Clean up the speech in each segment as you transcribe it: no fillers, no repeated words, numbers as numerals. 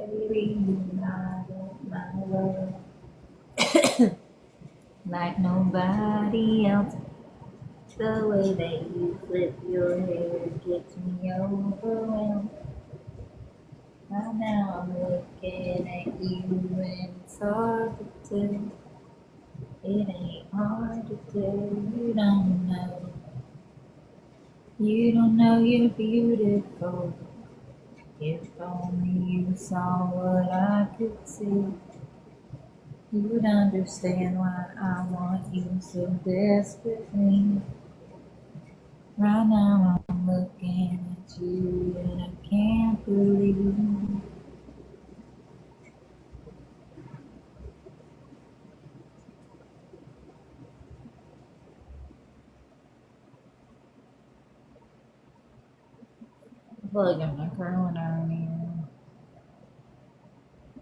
baby, I want my love like nobody else. The way that you flip your hair gets me overwhelmed. Right now I'm looking at you and it's hard to tell. It ain't hard to tell. You don't know. You don't know you're beautiful. If only you saw what I could see, you'd understand why I want you so desperately. Right now I'm looking at you and I can't believe. Look at my curling iron here.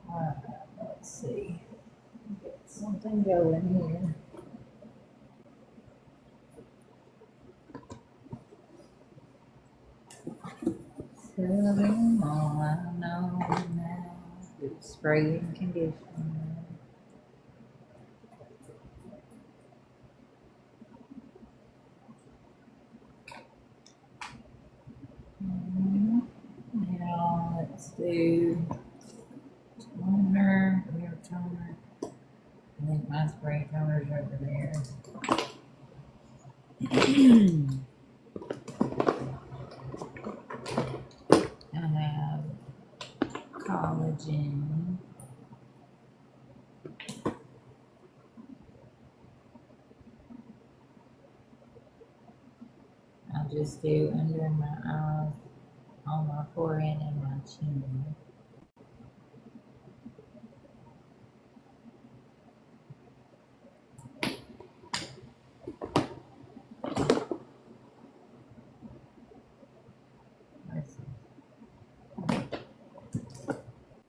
Alright, let's see. Get something going here. Tell them all I know now. It's spray and conditioner. Now let's do toner, hair toner. I think my spray toner's over there. I have collagen. I'll just do under my eyes, on my forehead and my chin.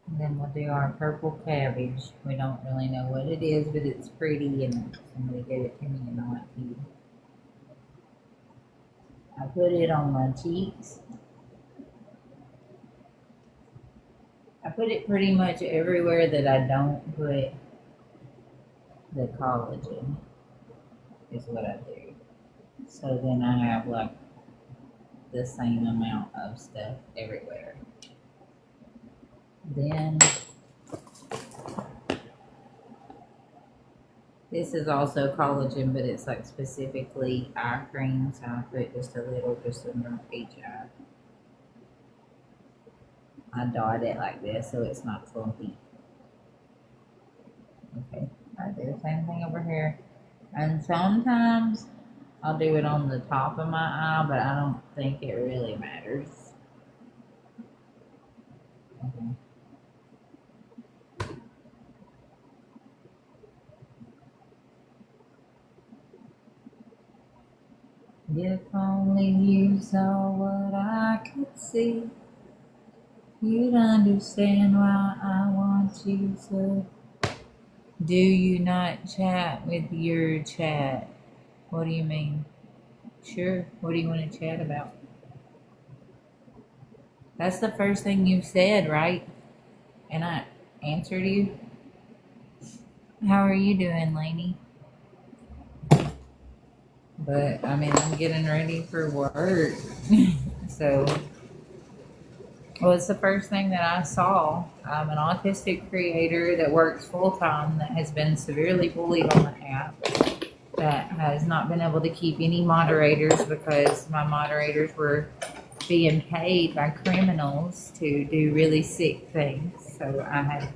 And then we'll do our purple cabbage. We don't really know what it is, but it's pretty and somebody gave it to me and I like to. I put it on my cheeks. I put it pretty much everywhere that I don't put the collagen, is what I do. So then I have like the same amount of stuff everywhere. Then this is also collagen, but it's like specifically eye cream, so I put just a little just under each eye. I dot it like this so it's not clumpy. Okay, I do the same thing over here. And sometimes I'll do it on the top of my eye, but I don't think it really matters. Okay. If only you saw what I could see, you'd understand why I want you so. Do you not chat with your chat? What do you mean? Sure. What do you want to chat about? That's the first thing you said, right? And I answered you. How are you doing, Lainey? But I mean, I'm getting ready for work. So, well, it's the first thing that I saw. I'm an autistic creator that works full time that has been severely bullied on the app, that has not been able to keep any moderators because my moderators were being paid by criminals to do really sick things. So I have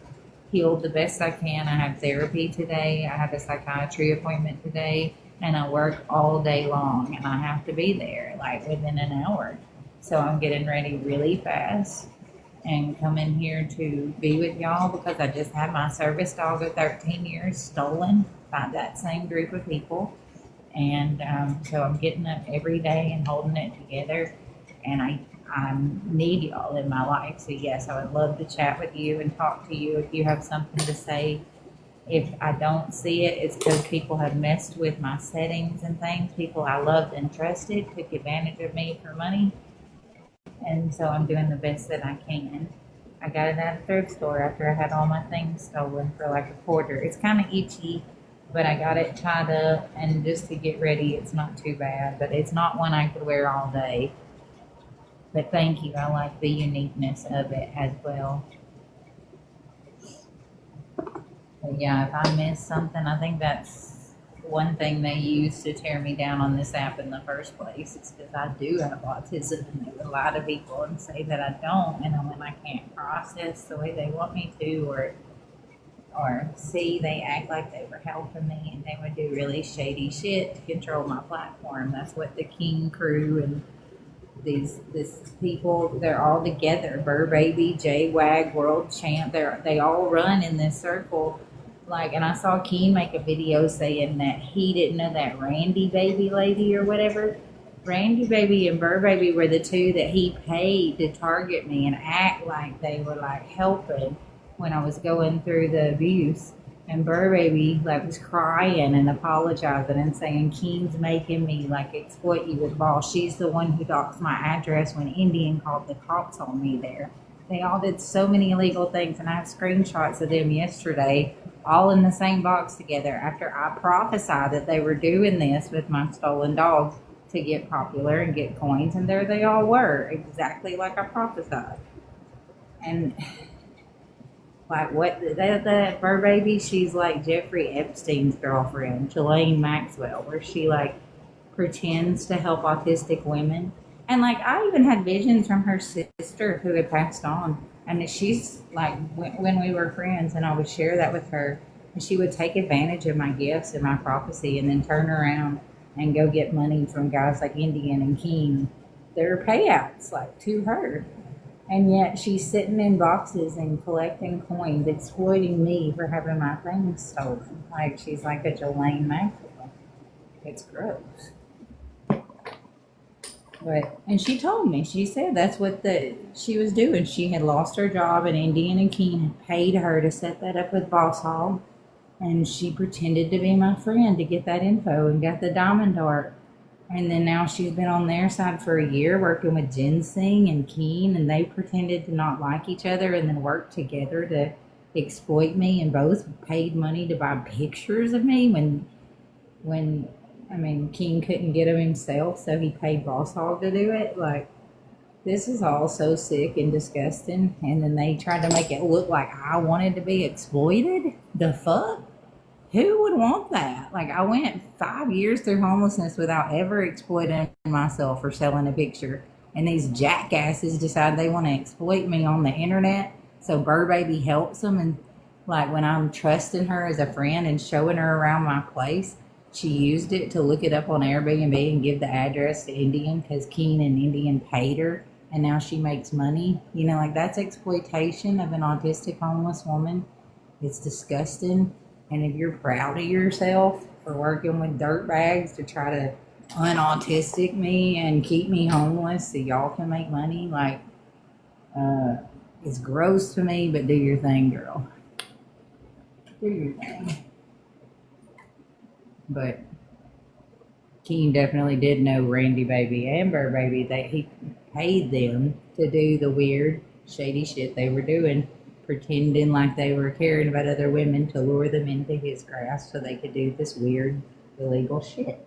healed the best I can. I have therapy today. I have a psychiatry appointment today, and I work all day long, and I have to be there like within an hour. So I'm getting ready really fast and come in here to be with y'all because I just had my service dog of 13 years stolen by that same group of people. And so I'm getting up every day and holding it together. And I need y'all in my life. So yes, I would love to chat with you and talk to you if you have something to say. If I don't see it, it's because people have messed with my settings and things. People I loved and trusted took advantage of me for money. And so I'm doing the best that I can. I got it at a thrift store after I had all my things stolen for like a quarter. It's kind of itchy, but I got it tied up and just to get ready, it's not too bad. But it's not one I could wear all day. But thank you. I like the uniqueness of it as well. But yeah, if I miss something, I think that's one thing they use to tear me down on this app in the first place. It's because I do have autism and they would lie to people and say that I don't, and then when I can't process the way they want me to, or see, they act like they were helping me, and they would do really shady shit to control my platform. That's what the King crew and these people, they're all together. Burr Baby, J Wag, World Champ, they all run in this circle. Like, and I saw Keen make a video saying that he didn't know that Randy Baby lady or whatever. Randy Baby and Burr Baby were the two that he paid to target me and act like they were like helping when I was going through the abuse. And Burr Baby like was crying and apologizing and saying Keen's making me like exploit you with balls. She's the one who doxed my address when Indian called the cops on me there. They all did so many illegal things, and I have screenshots of them yesterday, all in the same box together after I prophesied that they were doing this with my stolen dogs to get popular and get coins, and there they all were, exactly like I prophesied. And like what that Burr Baby, she's like Jeffrey Epstein's girlfriend, Ghislaine Maxwell, where she like pretends to help autistic women. And like I even had visions from her sister who had passed on, and she's like when we were friends, and I would share that with her, and she would take advantage of my gifts and my prophecy, and then turn around and go get money from guys like Indian and King, their payouts like to her. And yet she's sitting in boxes and collecting coins, exploiting me for having my things stolen. Like she's like a Ghislaine Maxwell. It's gross. But and she told me, she said that's what she was doing. She had lost her job, and Indian and Keen had paid her to set that up with Boss Hog, and she pretended to be my friend to get that info and got the diamond art. And then now she's been on their side for a year working with Ginseng and Keen, and they pretended to not like each other and then worked together to exploit me, and both paid money to buy pictures of me when I mean Keen couldn't get them himself, so he paid Boss Hog to do it. Like this is all so sick and disgusting, and then they tried to make it look like I wanted to be exploited. The fuck? Who would want that? Like, I went 5 years through homelessness without ever exploiting myself or selling a picture. And these jackasses decide they want to exploit me on the internet. So Burr Baby helps them. And, like, when I'm trusting her as a friend and showing her around my place, she used it to look it up on Airbnb and give the address to Indian because Keen and Indian paid her. And now she makes money. You know, like, that's exploitation of an autistic homeless woman. It's disgusting. And if you're proud of yourself for working with dirt bags to try to unautistic me and keep me homeless so y'all can make money, like, it's gross to me, but do your thing, girl. Do your thing. But Keen definitely did know Randy Baby and Burr Baby. He paid them to do the weird, shady shit they were doing, pretending like they were caring about other women to lure them into his grasp so they could do this weird, illegal shit.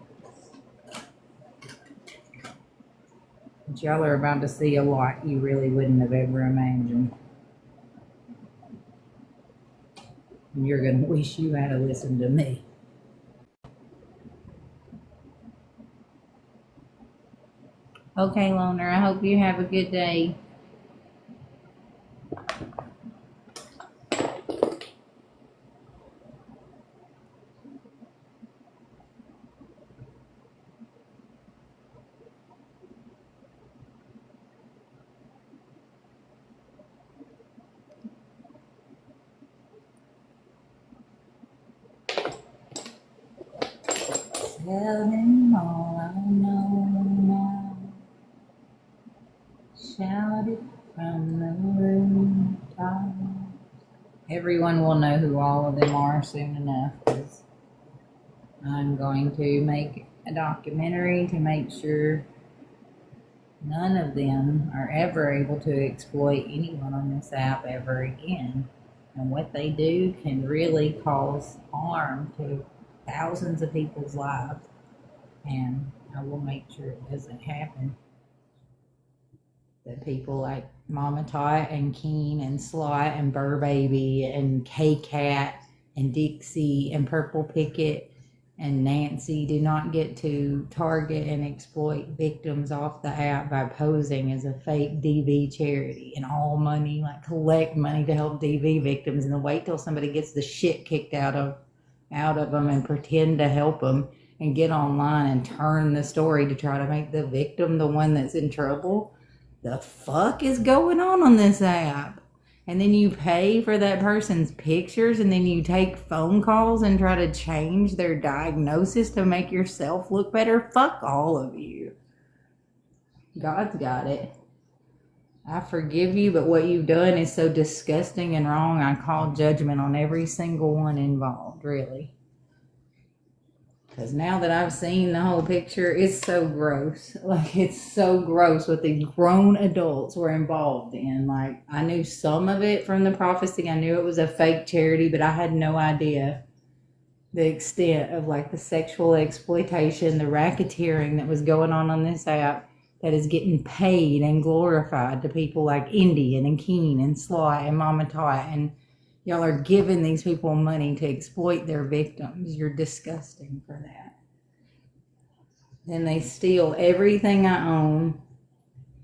But y'all are about to see a lot you really wouldn't have ever imagined. And you're going to wish you had to listen to me. Okay, Loner, I hope you have a good day. Tell him all I know now. Shout it from the rooftop. Everyone will know who all of them are soon enough, because I'm going to make a documentary to make sure none of them are ever able to exploit anyone on this app ever again. And what they do can really cause harm to thousands of people's lives. And I will make sure it doesn't happen. That people like Mama Tot and Keen and Slot and Burr Baby and K Cat and Dixie and Purple Picket and Nancy do not get to target and exploit victims off the app by posing as a fake DV charity and all money, like collect money to help DV victims, and then wait till somebody gets the shit kicked out of them and pretend to help them and get online and turn the story to try to make the victim the one that's in trouble. The fuck is going on this app? And then you pay for that person's pictures, and then you take phone calls and try to change their diagnosis to make yourself look better. Fuck all of you. God's got it. I forgive you, but what you've done is so disgusting and wrong. I call judgment on every single one involved, really. Because now that I've seen the whole picture, it's so gross. Like, it's so gross what these grown adults were involved in. Like, I knew some of it from the prophecy. I knew it was a fake charity, but I had no idea the extent of, like, the sexual exploitation, the racketeering that was going on this app that is getting paid and glorified to people like Indian and Keen and Sly and Mama Tot, and y'all are giving these people money to exploit their victims. You're disgusting for that. Then they steal everything I own.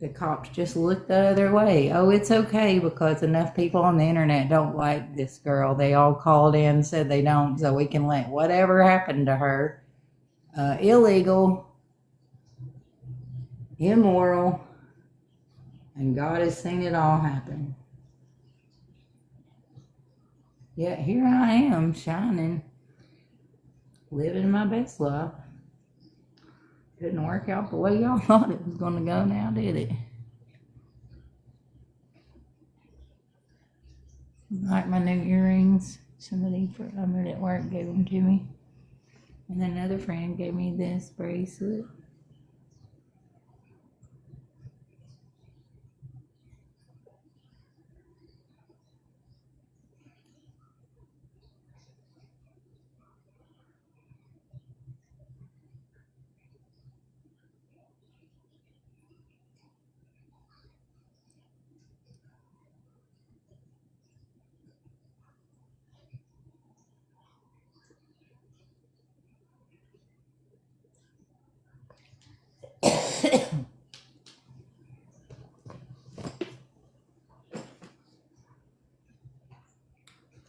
The cops just look the other way. Oh, it's okay because enough people on the internet don't like this girl. They all called in and said they don't, so we can let whatever happened to her. Illegal, immoral, and God has seen it all happen. Yet here I am, shining, living my best life. Didn't work out the way y'all thought it was going to go now, did it? Like my new earrings. Somebody from at work gave them to me. And then another friend gave me this bracelet.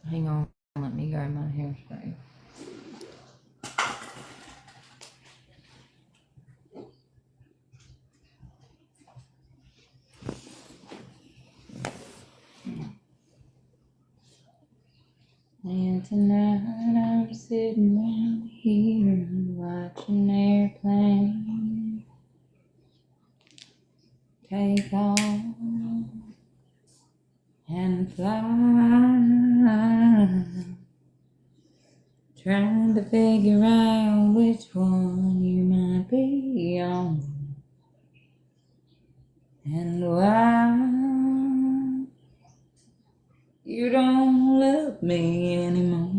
Hang on, let me grab my hairspray. And tonight I'm sitting around here watching airplanes take off and fly, trying to figure out which one you might be on and why you don't love me anymore.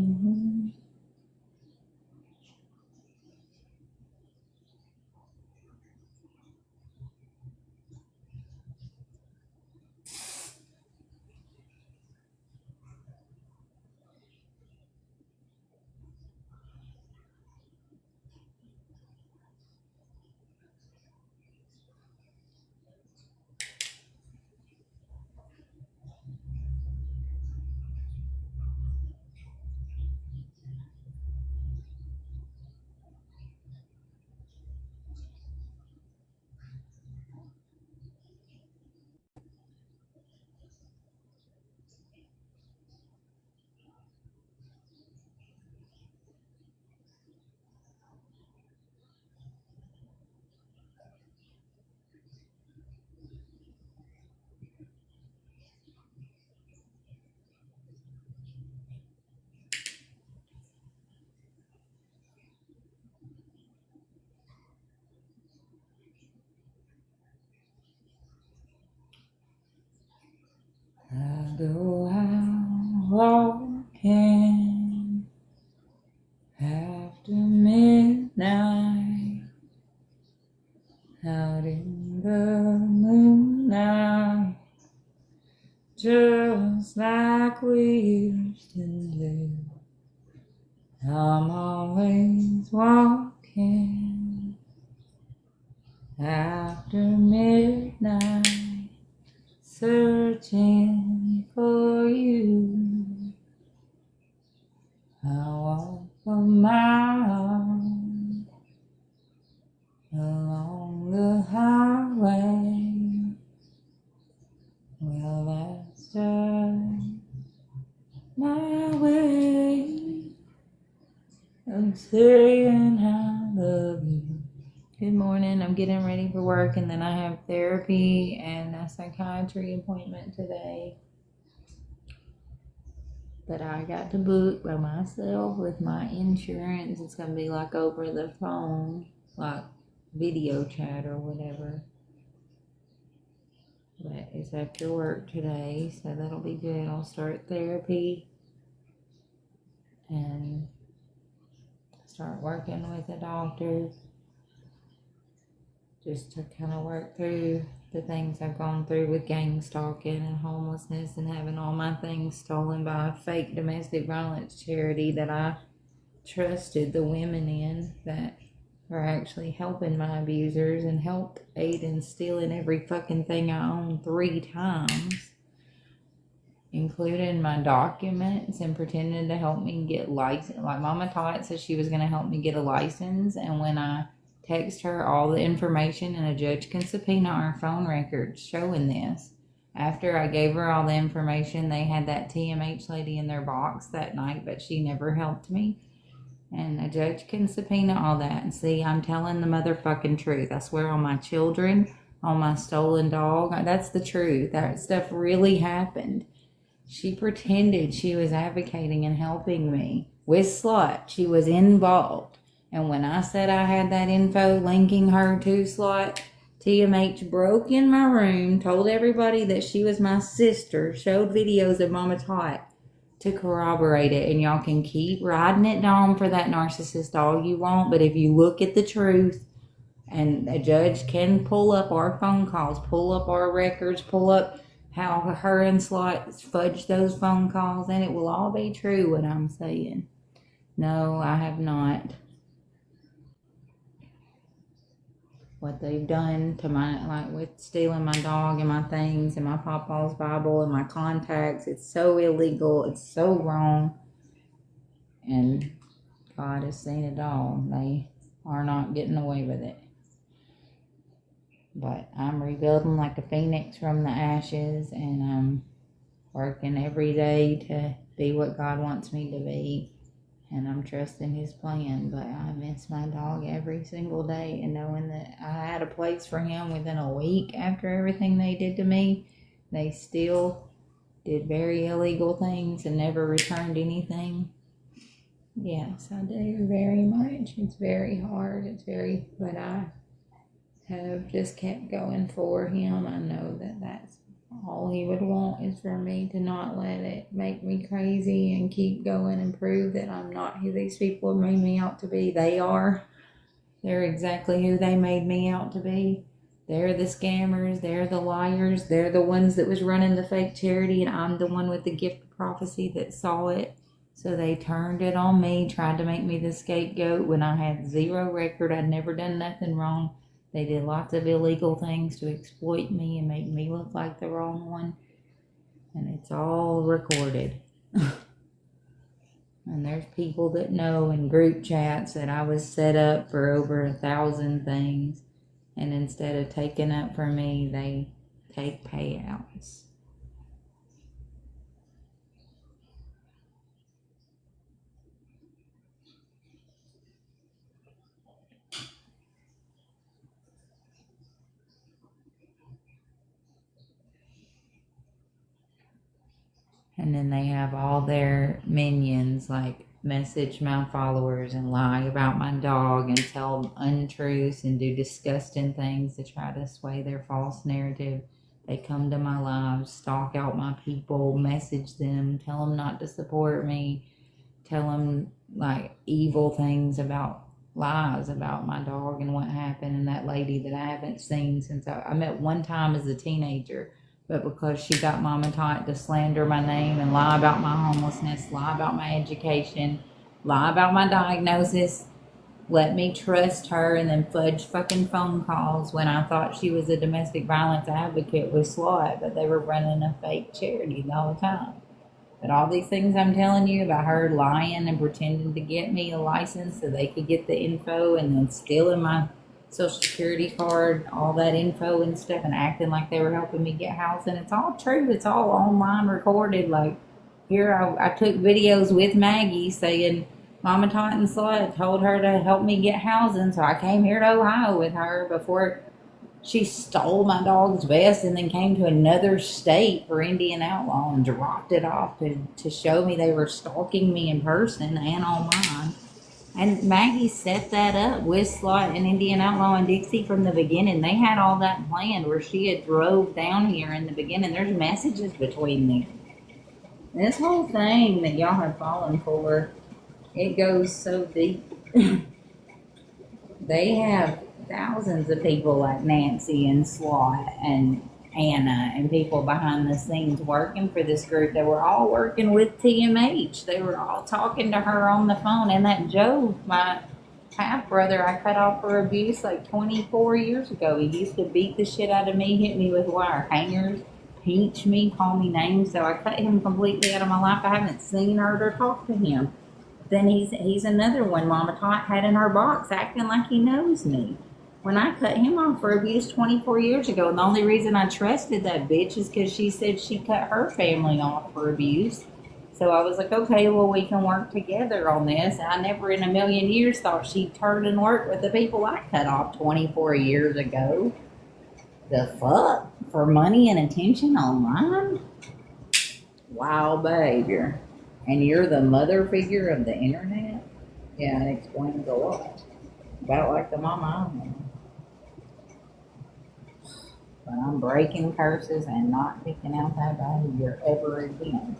go out walking after midnight, out in the moonlight, just like we used to do. I'm always walking after midnight, searching for you. I walk a mile along the highway. Well, that's just my way of saying I love you. Good morning. I'm getting ready for work, and then I have therapy and a psychiatry appointment today. But I got to book by myself with my insurance. It's going to be like over the phone, like video chat or whatever. But it's after work today, so that'll be good. I'll start therapy and start working with a doctor just to kind of work through the things I've gone through with gang stalking and homelessness and having all my things stolen by a fake domestic violence charity that I trusted the women in that are actually helping my abusers and helped aid in stealing every fucking thing I own 3 times, including my documents, and pretending to help me get license. Like Mama Tot said she was going to help me get a license, and when I text her all the information, and a judge can subpoena our phone records showing this, after I gave her all the information, they had that TMH lady in their box that night, but she never helped me. And a judge can subpoena all that. And see, I'm telling the motherfucking truth. I swear on my children, on my stolen dog. That's the truth. That stuff really happened. She pretended she was advocating and helping me with Slut. She was involved. And when I said I had that info linking her to Slut, TMH broke in my room, told everybody that she was my sister, showed videos of Mama Tot to corroborate it, and y'all can keep riding it down for that narcissist all you want, but if you look at the truth, and a judge can pull up our phone calls, pull up our records, pull up how her and Slut fudged those phone calls, and it will all be true what I'm saying. No, I have not. What they've done to my, like with stealing my dog and my things and my Papa's Bible and my contacts, it's so illegal, it's so wrong, and God has seen it all. They are not getting away with it. But I'm rebuilding like a phoenix from the ashes, and I'm working every day to be what God wants me to be. And I'm trusting his plan, but I miss my dog every single day. And knowing that I had a place for him within a week after everything they did to me, they still did very illegal things and never returned anything. Yes, I do very much. It's very hard. But I have just kept going for him. I know that that's all he would want, is for me to not let it make me crazy and keep going and prove that I'm not who these people have made me out to be. They're exactly who they made me out to be. They're the scammers, they're the liars, they're the ones that was running the fake charity, and I'm the one with the gift of prophecy that saw it. So they turned it on me, tried to make me the scapegoat when I had 0 record. I'd never done nothing wrong. They did lots of illegal things to exploit me and make me look like the wrong one. And it's all recorded. And there's people that know in group chats that I was set up for over 1,000 things. And instead of taking up for me, they take payouts. And then they have all their minions like message my followers and lie about my dog and tell untruths and do disgusting things to try to sway their false narrative They come to my lives, stalk out my people, message them, tell them not to support me, tell them like evil things about lies about my dog and what happened and that lady that I haven't seen since I met one time as a teenager. But because she got mom and tot to slander my name and lie about my homelessness, lie about my education, lie about my diagnosis, let me trust her and then fudge fucking phone calls when I thought she was a domestic violence advocate with SWAT, but they were running a fake charity the whole time. But all these things I'm telling you about her lying and pretending to get me a license so they could get the info and then stealing my social security card, all that info and stuff, and acting like they were helping me get housing. It's all true. It's all online recorded. Like, here I took videos with Maggie saying Mama Tot and Slut told her to help me get housing, so I came here to Ohio with her before she stole my dog's vest and then came to another state for Indian Outlaw and dropped it off to show me they were stalking me in person and online. And Maggie set that up with Slot and Indian Outlaw and Dixie from the beginning. They had all that planned where she had drove down here in the beginning. There's messages between them. This whole thing that y'all have fallen for, it goes so deep. They have thousands of people like Nancy and SWAT and Anna and people behind the scenes working for this group. They were all working with TMH. They were all talking to her on the phone. And that Joe, my half brother, I cut off for abuse like 24 years ago. He used to beat the shit out of me, hit me with wire hangers, pinch me, call me names. So I cut him completely out of my life. I haven't seen her or talked to him. Then he's another one Mama Tot had in her box acting like he knows me. When I cut him off for abuse 24 years ago, and the only reason I trusted that bitch is because she said she cut her family off for abuse. So I was like, okay, well, we can work together on this. I never in a million years thought she'd turn and work with the people I cut off 24 years ago. The fuck? For money and attention online? Wild behavior. And you're the mother figure of the internet? Yeah, it explains a lot. About like the mama I am. But I'm breaking curses and not picking out that behavior ever again.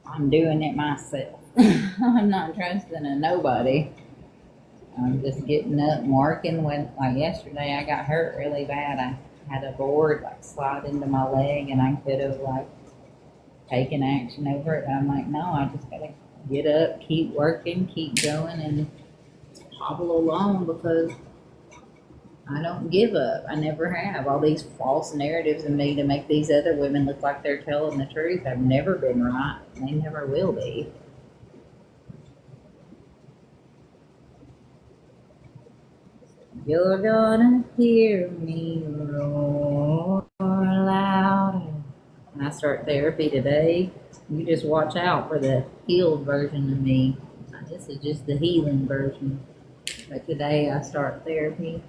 I'm doing it myself. I'm not trusting in nobody. I'm just getting up and working. When, like yesterday, I got hurt really bad. I had a board like slide into my leg, and I could have like taken action over it. And I'm like, no, I just gotta get up, keep working, keep going, and hobble along because I don't give up. I never have. All these false narratives in me to make these other women look like they're telling the truth have never been right. They never will be. You're gonna hear me roar louder. When I start therapy today, you just watch out for the healed version of me. This is just the healing version. But today I start therapy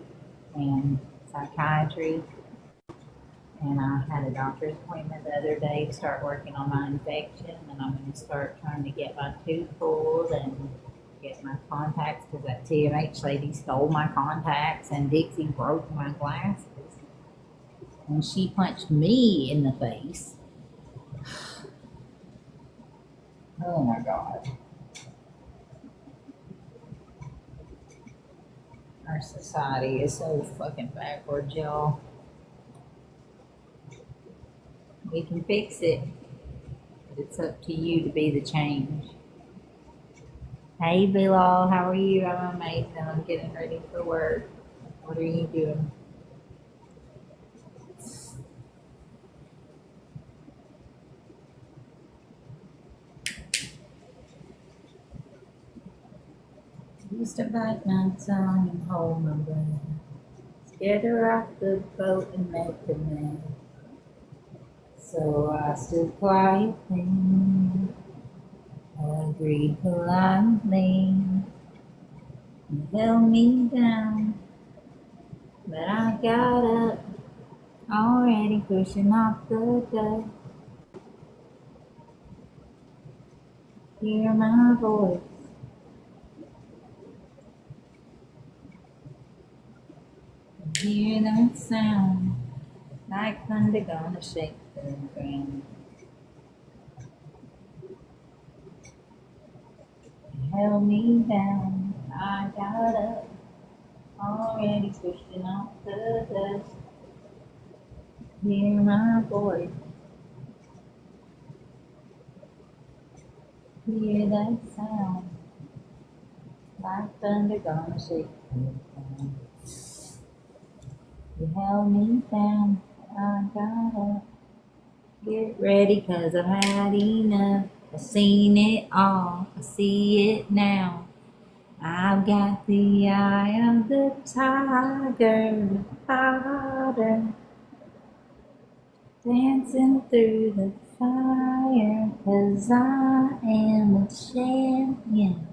and psychiatry. And I had a doctor's appointment the other day to start working on my infection. And I'm going to start trying to get my tooth pulled and get my contacts because that TMH lady stole my contacts and Dixie broke my glasses. And she punched me in the face. Oh my God. Our society is so fucking backwards, y'all. We can fix it, but it's up to you to be the change. Hey, Bilal, how are you? I'm amazing. I'm getting ready for work. What are you doing? Used to bite my tongue and hold my breath. Scared to rock the boat and make the man. So I stood quietly, agreed politely. You held me down, but I got up, already pushing off the dust. Hear my voice. Hear that sound. Like thunder gonna shake the ground. Held me down. I got up, already pushing off the dust. Hear my voice, hear that sound. Like thunder gonna shake the ground. You held me down. I got up. Get ready, 'cause I've had enough. I've seen it all. I see it now. I've got the eye of the tiger, harder, dancing through the fire, 'cause I am a champion,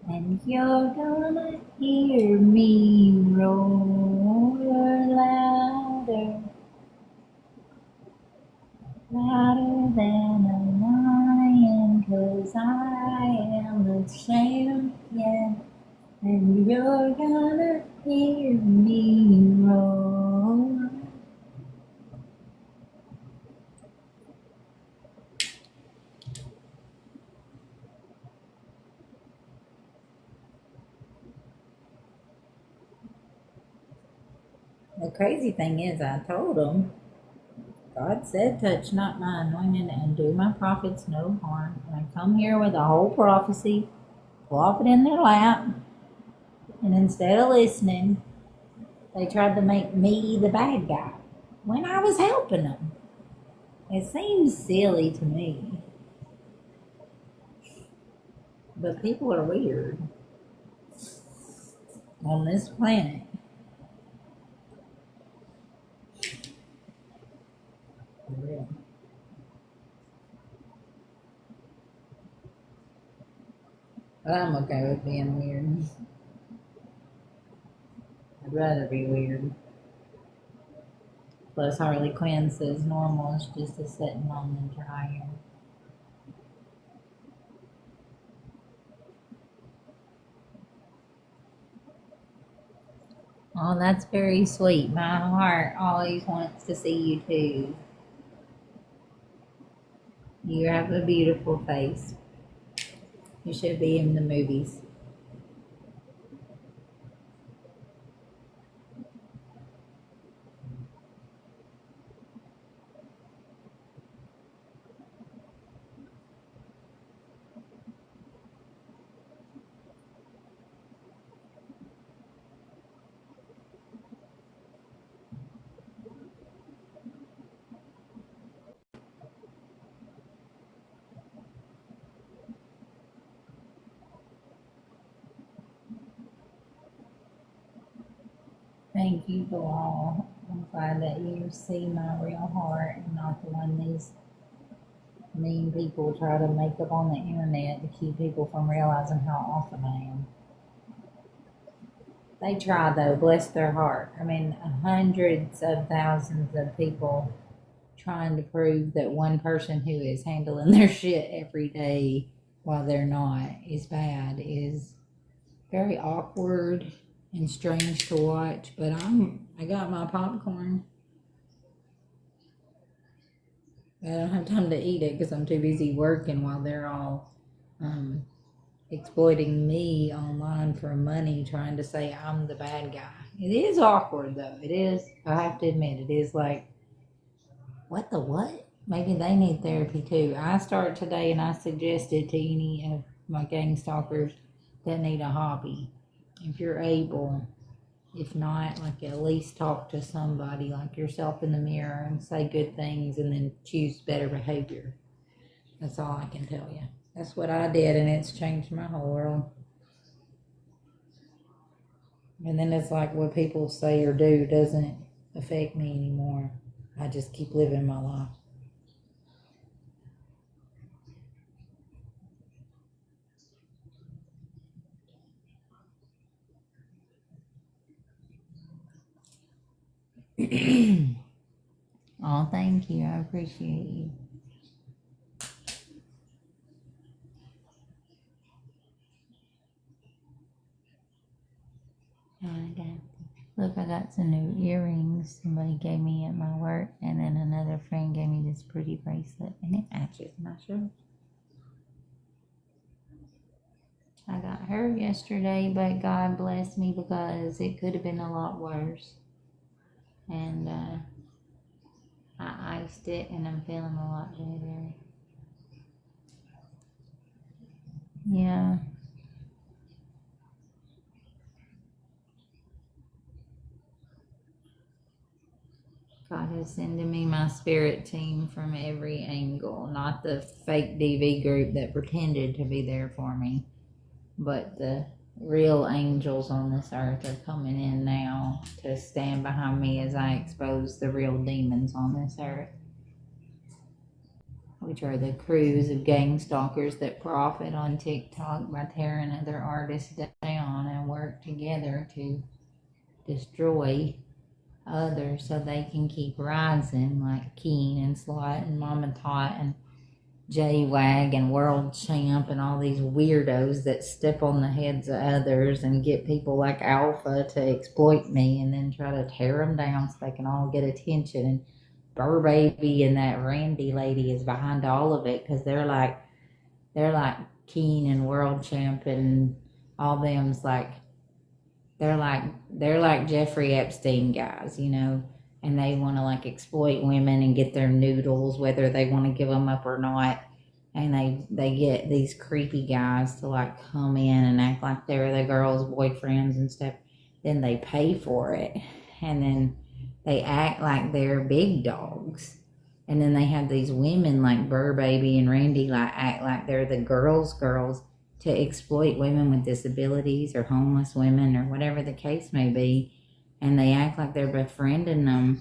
and you're gonna hear me roar louder, louder than a lion, 'cause I am a champion. And you're gonna hear me roar. The crazy thing is, I told him, God said, touch not my anointed and do my prophets no harm. And I come here with a whole prophecy, plop it in their lap, and instead of listening, they tried to make me the bad guy when I was helping them. It seems silly to me, but people are weird on this planet. For real. But I'm okay with being weird. I'd rather be weird. Plus, Harley Quinn says normal is just a sitting on the dryer. Oh, that's very sweet. My heart always wants to see you too. You have a beautiful face. You should be in the movies. Thank you, Bilal. I'm glad that you see my real heart and not the one these mean people try to make up on the internet to keep people from realizing how awesome I am. They try though, bless their heart. I mean, hundreds of thousands of people trying to prove that one person who is handling their shit every day while they're not is bad is very awkward and strange to watch. But I got my popcorn. I don't have time to eat it because I'm too busy working while they're all um, exploiting me online for money, trying to say I'm the bad guy. It is awkward though. It is. I have to admit, it is like, what the what? Maybe they need therapy too. I start today, and I suggested to any of my gang stalkers that need a hobby, if you're able. If not, like at least talk to somebody like yourself in the mirror and say good things and then choose better behavior. That's all I can tell you. That's what I did, and it's changed my whole world. And then it's like what people say or do doesn't affect me anymore. I just keep living my life. Oh, thank you. I appreciate you. I got Look, I got some new earrings somebody gave me at my work, and then another friend gave me this pretty bracelet, and it matches my shirt. I got hurt yesterday, but God blessed me because it could have been a lot worse. And I iced it, and I'm feeling a lot better. Yeah. God is sending me my spirit team from every angle, not the fake DV group that pretended to be there for me, but the real angels on this earth are coming in now to stand behind me as I expose the real demons on this earth, which are the crews of gang stalkers that profit on TikTok by tearing other artists down and work together to destroy others so they can keep rising, like Keen and Slot and Mama Tot and J-Wag and World Champ and all these weirdos that step on the heads of others and get people like Alpha to exploit me and then try to tear them down so they can all get attention. And Burr Baby and that Randy lady is behind all of it because they're like Keen and World Champ and all them's like they're like Jeffrey Epstein guys, you know, and they want to like exploit women and get their noodles, whether they want to give them up or not. And they get these creepy guys to like come in and act like they're the girls' boyfriends and stuff. Then they pay for it, and then they act like they're big dogs. And then they have these women like Burr Baby and Randy like act like they're the girls' to exploit women with disabilities or homeless women or whatever the case may be. And they act like they're befriending them,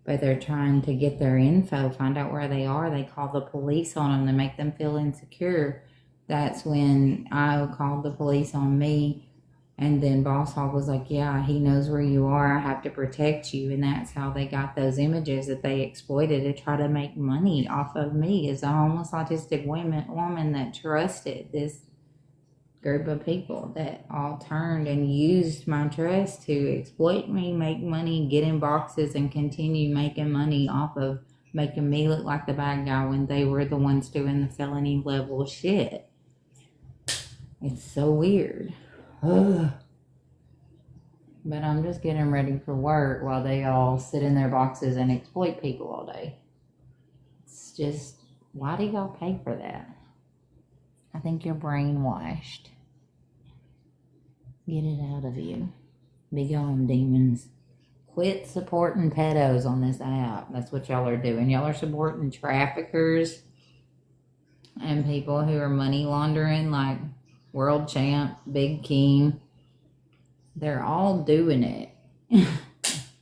but they're trying to get their info, find out where they are. They call the police on them to make them feel insecure. That's when I called the police on me. And then Boss Hog was like, yeah, he knows where you are. I have to protect you. And that's how they got those images that they exploited to try to make money off of me as a homeless autistic woman that trusted this group of people that all turned and used my trust to exploit me, make money, get in boxes, and continue making money off of making me look like the bad guy when they were the ones doing the felony level shit. It's so weird. Ugh. But I'm just getting ready for work while they all sit in their boxes and exploit people all day. It's just, why do y'all pay for that? I think you're brainwashed. Get it out of you. Be gone, demons. Quit supporting pedos on this app. That's what y'all are doing. Y'all are supporting traffickers and people who are money laundering like World Champ, Big King. They're all doing it.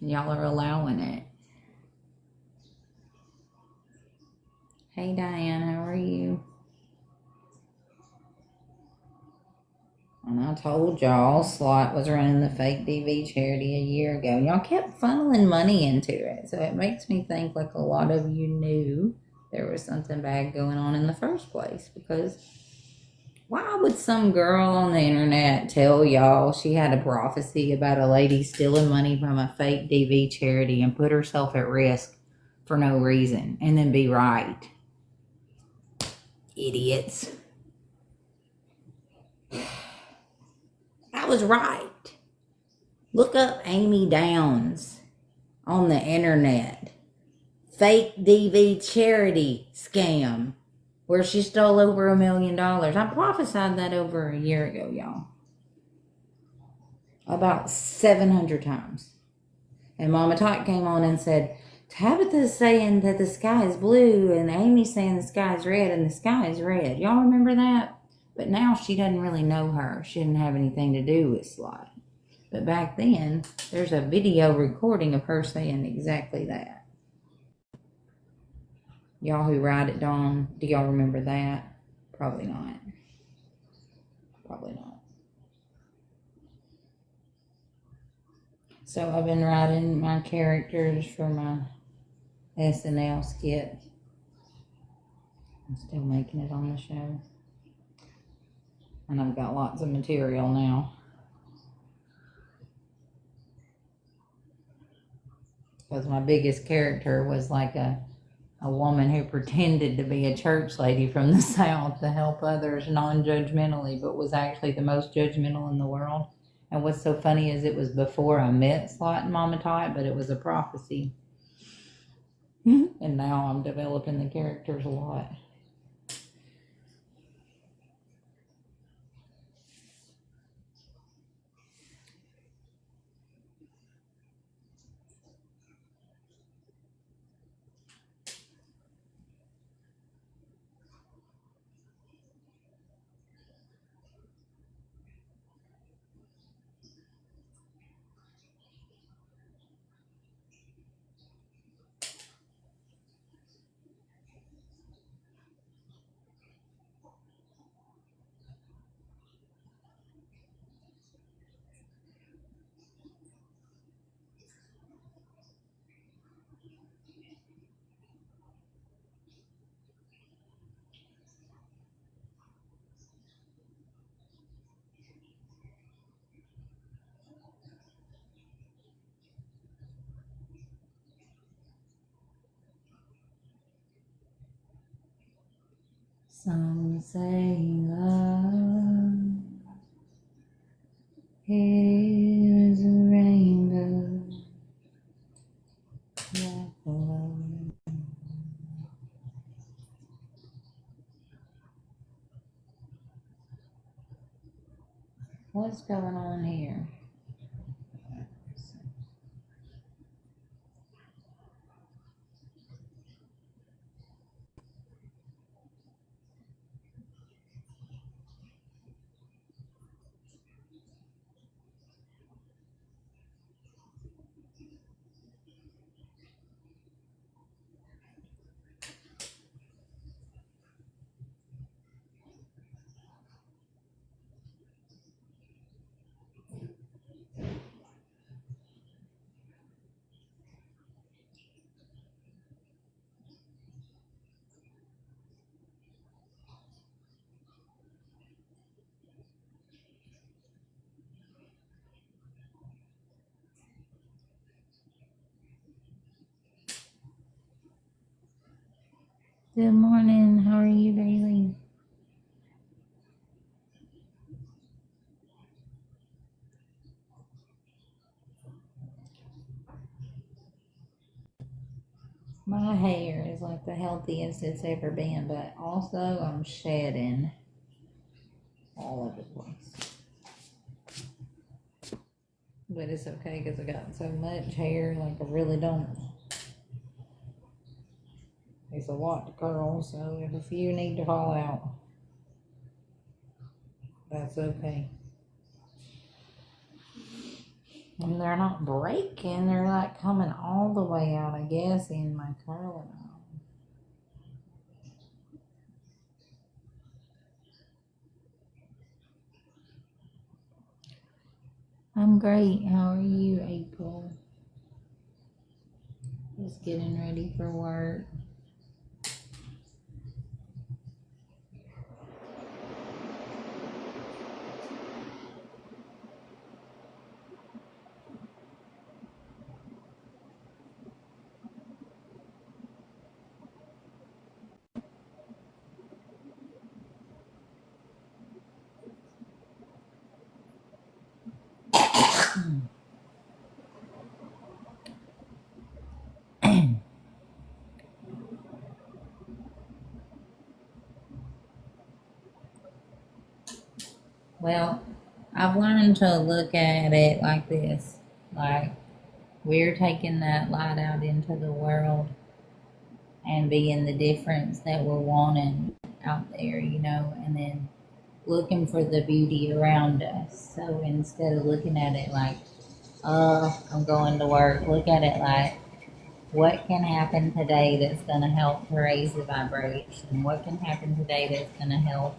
Y'all are allowing it. Hey Diane, how are you? And I told y'all Slot was running the fake DV charity a year ago. Y'all kept funneling money into it. So it makes me think like a lot of you knew there was something bad going on in the first place. Because why would some girl on the internet tell y'all she had a prophecy about a lady stealing money from a fake DV charity and put herself at risk for no reason and then be right? Idiots. I was right. Look up Amy Downs on the internet. Fake DV charity scam where she stole over $1 million. I prophesied that over a year ago, y'all. About 700 times. And Mama Tot came on and said, Tabitha's saying that the sky is blue and Amy's saying the sky is red and the sky is red. Y'all remember that? But now she doesn't really know her. She didn't have anything to do with Slot. But back then, there's a video recording of her saying exactly that. Y'all who ride at dawn, do y'all remember that? Probably not. Probably not. So I've been writing my characters for my SNL skit. I'm still making it on the show. And I've got lots of material now. Because my biggest character was like a woman who pretended to be a church lady from the South to help others non-judgmentally, but was actually the most judgmental in the world. And what's so funny is it was before I met Slot and Mama Tot, but it was a prophecy. And now I'm developing the characters a lot. Some say love is a rainbow. Like love. What's going on here? Good morning. How are you, Bailey? My hair is like the healthiest it's ever been, but also I'm shedding all over the place. But it's okay because I got so much hair, like I really don't. It's a lot to curl, so if a few need to fall out, that's okay. And they're not breaking, they're like coming all the way out, I guess, in my curling iron. I'm great. How are you, April? Just getting ready for work. Well, I've learned to look at it like this. Like, we're taking that light out into the world and being the difference that we're wanting out there, and then looking for the beauty around us. So instead of looking at it like, oh, I'm going to work, look at it like, what can happen today that's going to help to raise the vibration? What can happen today that's going to help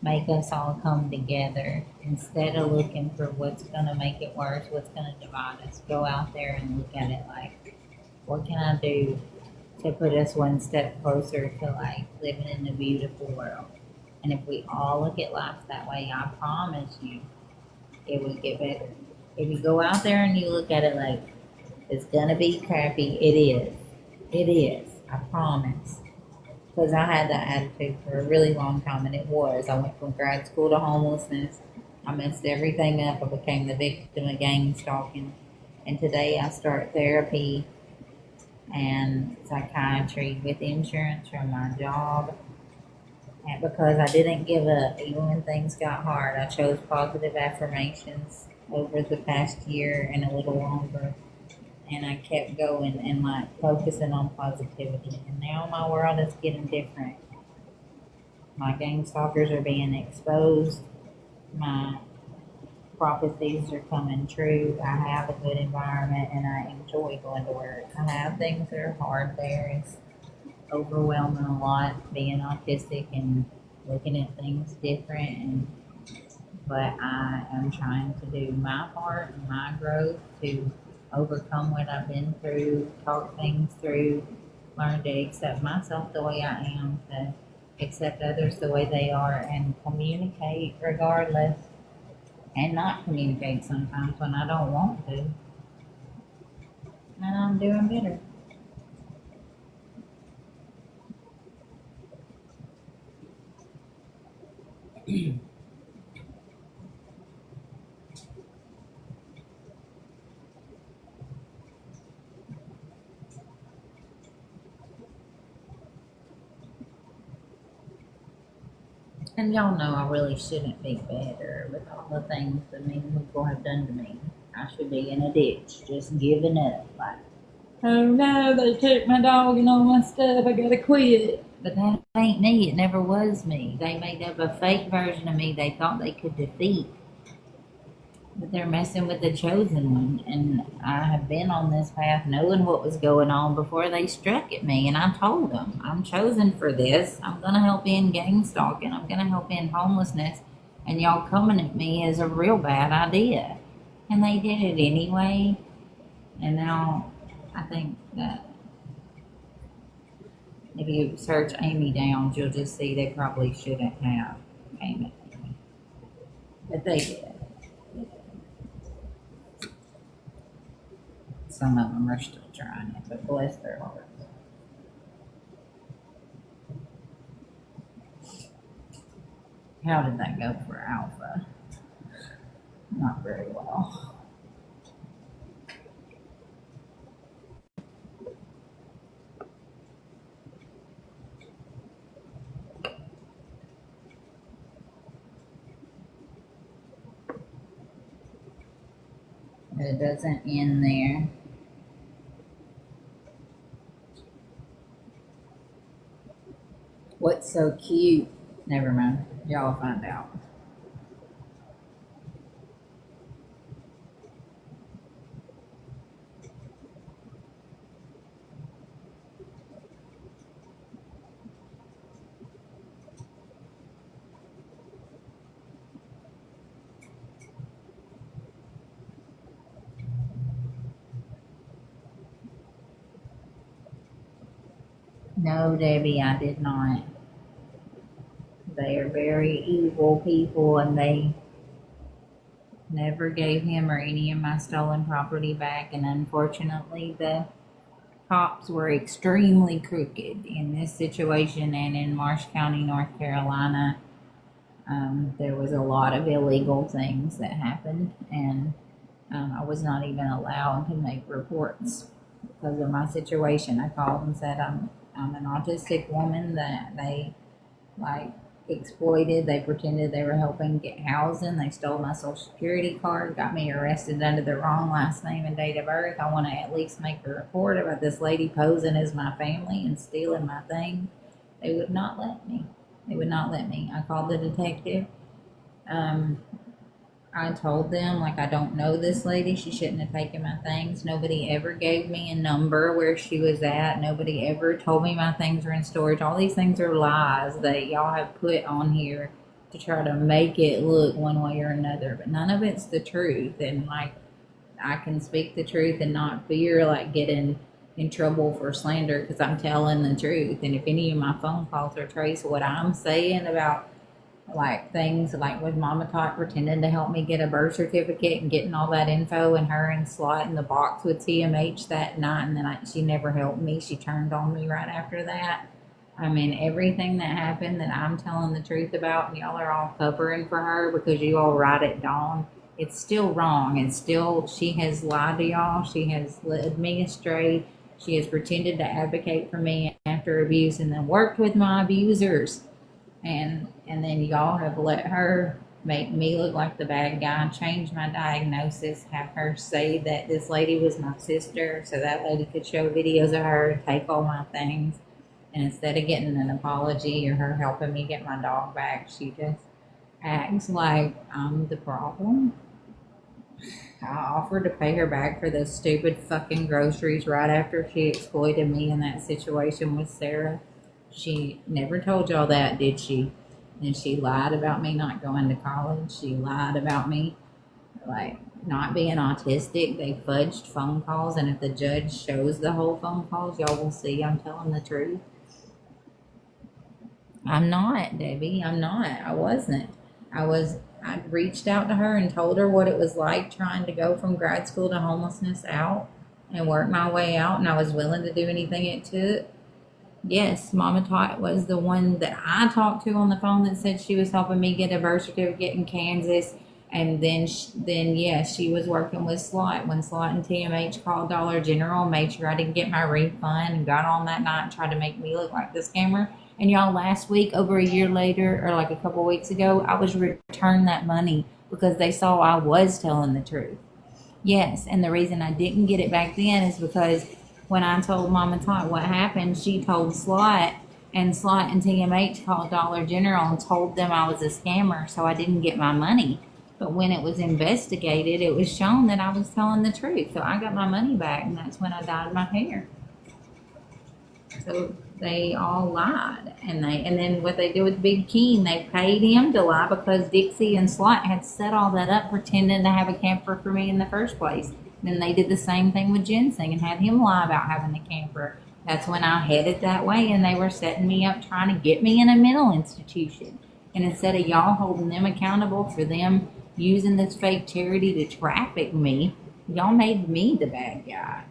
make us all come together instead of looking for what's going to make it worse, what's going to divide us? Go out there and look at it like, what can I do to put us one step closer to like living in a beautiful world? And if we all look at life that way, I promise you, it will get better. If you go out there and you look at it like, It's gonna be crappy. It is. It is. I promise. Because I had that attitude for a really long time, and it was. I went from grad school to homelessness. I messed everything up. I became the victim of gang stalking. And today I start therapy and psychiatry with insurance from my job. And because I didn't give up, even when things got hard, I chose positive affirmations over the past year and a little longer. And I kept going and like focusing on positivity. And now my world is getting different. My gang stalkers are being exposed. My prophecies are coming true. I have a good environment and I enjoy going to work. I have things that are hard there. It's overwhelming a lot being autistic and looking at things different, and but I am trying to do my part and my growth to overcome what I've been through, talk things through, learn to accept myself the way I am, to accept others the way they are, and communicate regardless, and not communicate sometimes when I don't want to. And I'm doing better. And y'all know I really shouldn't be better with all the things the mean people have done to me. I should be in a ditch, just giving up. Like, oh no, they took my dog and all my stuff. I gotta quit. But that ain't me. It never was me. They made up a fake version of me they thought they could defeat. But they're messing with the chosen one. And I have been on this path knowing what was going on before they struck at me. And I told them, I'm chosen for this. I'm going to help end gang stalking. I'm going to help end homelessness. And y'all coming at me is a real bad idea. And they did it anyway. And now I think that if you search Amy Downs, you'll just see they probably shouldn't have came at me. But they did. Some of them are still trying it, but bless their hearts. How did that go for Alpha? Not very well. But it doesn't end there. What's so cute? Never mind. Y'all find out. No, Debbie, I did not. They are very evil people and they never gave him or any of my stolen property back. And unfortunately, the cops were extremely crooked in this situation and in Marsh County, North Carolina. There was a lot of illegal things that happened, and I was not even allowed to make reports because of my situation. I called and said I'm an autistic woman that they like exploited. They pretended they were helping get housing. They stole my social security card, got me arrested under the wrong last name and date of birth. I want to at least make a report about this lady posing as my family and stealing my things. They would not let me. They would not let me. I called the detective. I told them, like, I don't know this lady. She shouldn't have taken my things. Nobody ever gave me a number where she was at. Nobody ever told me my things were in storage. All these things are lies that y'all have put on here to try to make it look one way or another. But none of it's the truth. And, like, I can speak the truth and not fear, like, getting in trouble for slander because I'm telling the truth. And if any of my phone calls are traced what I'm saying about like things like with Mama Tot pretending to help me get a birth certificate and getting all that info, and her and Slot in the box with TMH that night, and then she never helped me. She turned on me right after that. I mean, everything that happened that I'm telling the truth about, and y'all are all covering for her because you all write it down. It's still wrong. It's still, she has lied to y'all. She has led me astray. She has pretended to advocate for me after abuse and then worked with my abusers, and then y'all have let her make me look like the bad guy, change my diagnosis, have her say that this lady was my sister so that lady could show videos of her, take all my things. And instead of getting an apology or her helping me get my dog back, she just acts like I'm the problem. I offered to pay her back for those stupid fucking groceries right after she exploited me in that situation with Sarah. She never told y'all that, did she? And she lied about me not going to college. She lied about me, like, not being autistic. They fudged phone calls, and if the judge shows the whole phone calls, y'all will see I'm telling the truth. I'm not, Debbie. I'm not. I wasn't. I reached out to her and told her what it was like trying to go from grad school to homelessness out and work my way out, and I was willing to do anything it took. Yes, Mama Tot was the one that I talked to on the phone that said she was helping me get a birth certificate in Kansas. And then yes, she was working with Slot when Slot and TMH called Dollar General, made sure I didn't get my refund, and got on that night and tried to make me look like the scammer. And y'all, last week, over a year later, or like a couple weeks ago, I was returned that money because they saw I was telling the truth. Yes, and the reason I didn't get it back then is because when I told Mama Tot what happened, she told Slot, and Slot and TMH called Dollar General and told them I was a scammer, so I didn't get my money. But when it was investigated, it was shown that I was telling the truth, so I got my money back, and that's when I dyed my hair. So they all lied, and then what they did with Big Keen, they paid him to lie because Dixie and Slot had set all that up, pretending to have a camper for me in the first place. Then they did the same thing with Ginseng and had him lie about having the camper. That's when I headed that way, and they were setting me up, trying to get me in a mental institution. And instead of y'all holding them accountable for them using this fake charity to traffic me, y'all made me the bad guy.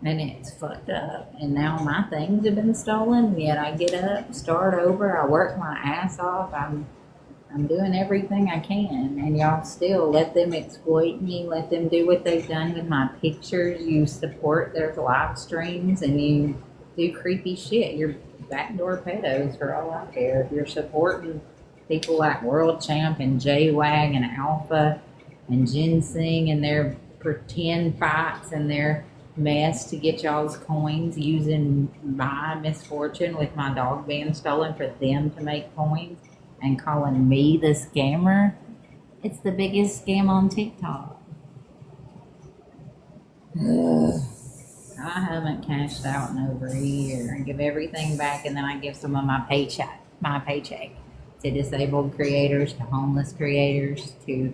And it's fucked up. And now my things have been stolen. Yet I get up, start over. I work my ass off. I'm doing everything I can, and y'all still let them exploit me. Let them do what they've done with my pictures. You support their live streams, and you do creepy shit. You're backdoor pedos for all I care. If you're supporting people like World Champ and J-Wag and Alpha and Ginseng and their pretend fights and their mess to get y'all's coins, using my misfortune with my dog being stolen for them to make coins, and calling me the scammer, it's the biggest scam on TikTok. Ugh. I haven't cashed out in over a year. I give everything back, and then I give some of my paycheck to disabled creators, to homeless creators, to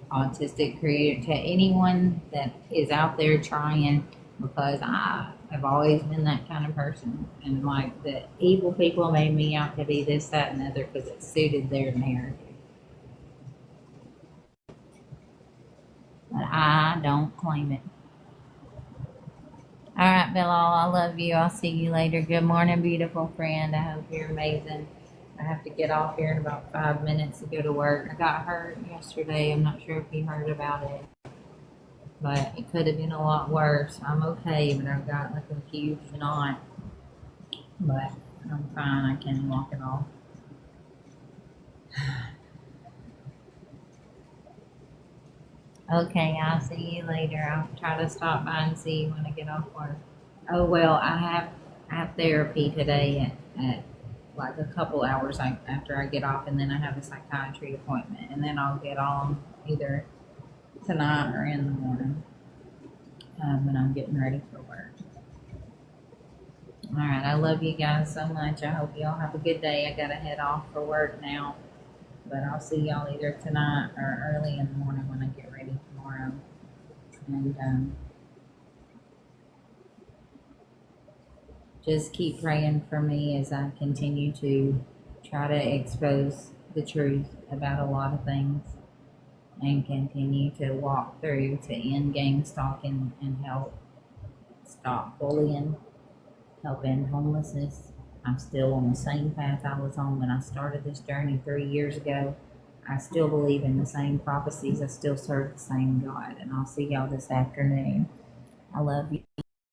autistic creator, to anyone that is out there trying, because I have always been that kind of person. And like, the evil people made me out to be this, that, and the other because it suited their narrative. But I don't claim it. All right, Bill, I love you. I'll see you later. Good morning, beautiful friend. I hope you're amazing. I have to get off here in about 5 minutes to go to work. I got hurt yesterday. I'm not sure if you heard about it, but it could have been a lot worse. I'm okay, but I've got like a huge knot. But I'm fine. I can walk it off. Okay, I'll see you later. I'll try to stop by and see you when I get off work. Oh well, I have therapy today at like a couple hours after I get off, and then I have a psychiatry appointment, and then I'll get on either tonight or in the morning when I'm getting ready for work. All right, I love you guys so much. I hope y'all have a good day. I gotta head off for work now, but I'll see y'all either tonight or early in the morning when I get ready tomorrow. And just keep praying for me as I continue to try to expose the truth about a lot of things and continue to walk through to end gang stalking and help stop bullying, help end homelessness. I'm still on the same path I was on when I started this journey 3 years ago. I still believe in the same prophecies. I still serve the same God. And I'll see y'all this afternoon. I love you.